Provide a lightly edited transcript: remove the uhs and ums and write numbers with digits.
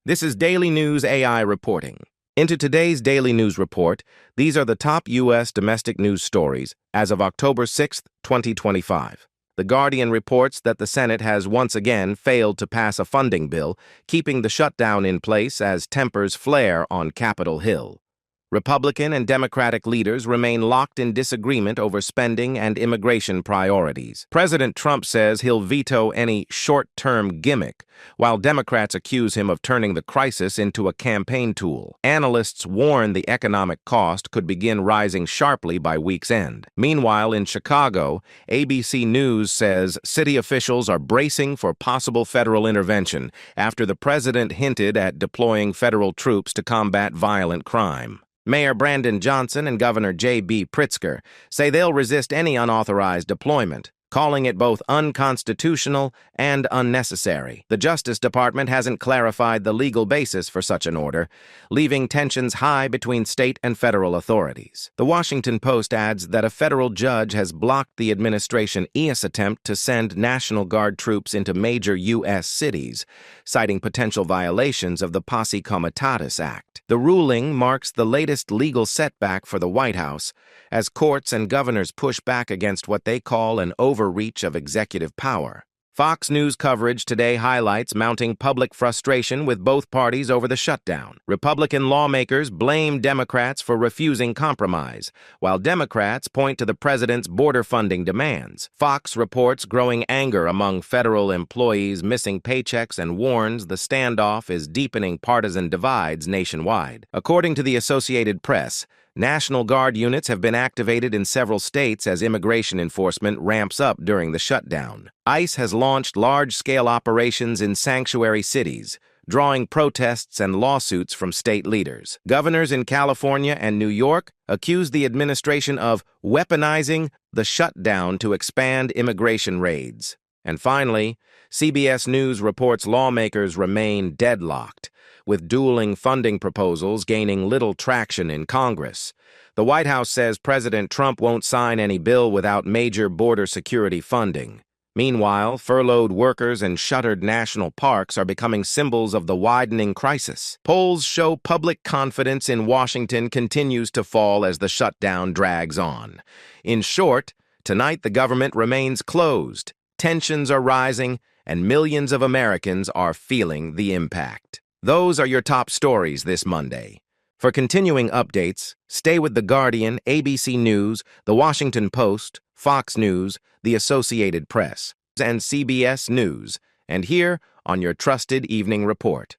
This is Daily News AI reporting. Into today's Daily News Report, these are the top U.S. domestic news stories as of October 6, 2025. The Guardian reports that the Senate has once again failed to pass a funding bill, keeping the shutdown in place as tempers flare on Capitol Hill. Republican and Democratic leaders remain locked in disagreement over spending and immigration priorities. President Trump says he'll veto any short-term gimmick, while Democrats accuse him of turning the crisis into a campaign tool. Analysts warn the economic cost could begin rising sharply by week's end. Meanwhile, in Chicago, ABC News says city officials are bracing for possible federal intervention after the president hinted at deploying federal troops to combat violent crime. Mayor Brandon Johnson and Governor J.B. Pritzker say they'll resist any unauthorized deployment, calling it both unconstitutional and unnecessary. The Justice Department hasn't clarified the legal basis for such an order, leaving tensions high between state and federal authorities. The Washington Post adds that a federal judge has blocked the administration's attempt to send National Guard troops into major U.S. cities, citing potential violations of the Posse Comitatus Act. The ruling marks the latest legal setback for the White House, as courts and governors push back against what they call an overreach of executive power. Fox News coverage today highlights mounting public frustration with both parties over the shutdown. Republican lawmakers blame Democrats for refusing compromise, while Democrats point to the president's border funding demands. Fox reports growing anger among federal employees missing paychecks and warns the standoff is deepening partisan divides nationwide. According to the Associated Press, National Guard units have been activated in several states as immigration enforcement ramps up during the shutdown. ICE has launched large-scale operations in sanctuary cities, drawing protests and lawsuits from state leaders. Governors in California and New York accuse the administration of weaponizing the shutdown to expand immigration raids. And finally, CBS News reports lawmakers remain deadlocked, with dueling funding proposals gaining little traction in Congress. The White House says President Trump won't sign any bill without major border security funding. Meanwhile, furloughed workers and shuttered national parks are becoming symbols of the widening crisis. Polls show public confidence in Washington continues to fall as the shutdown drags on. In short, tonight the government remains closed, tensions are rising, and millions of Americans are feeling the impact. Those are your top stories this Monday. For continuing updates, stay with The Guardian, ABC News, The Washington Post, Fox News, The Associated Press, and CBS News, and here on your trusted evening report.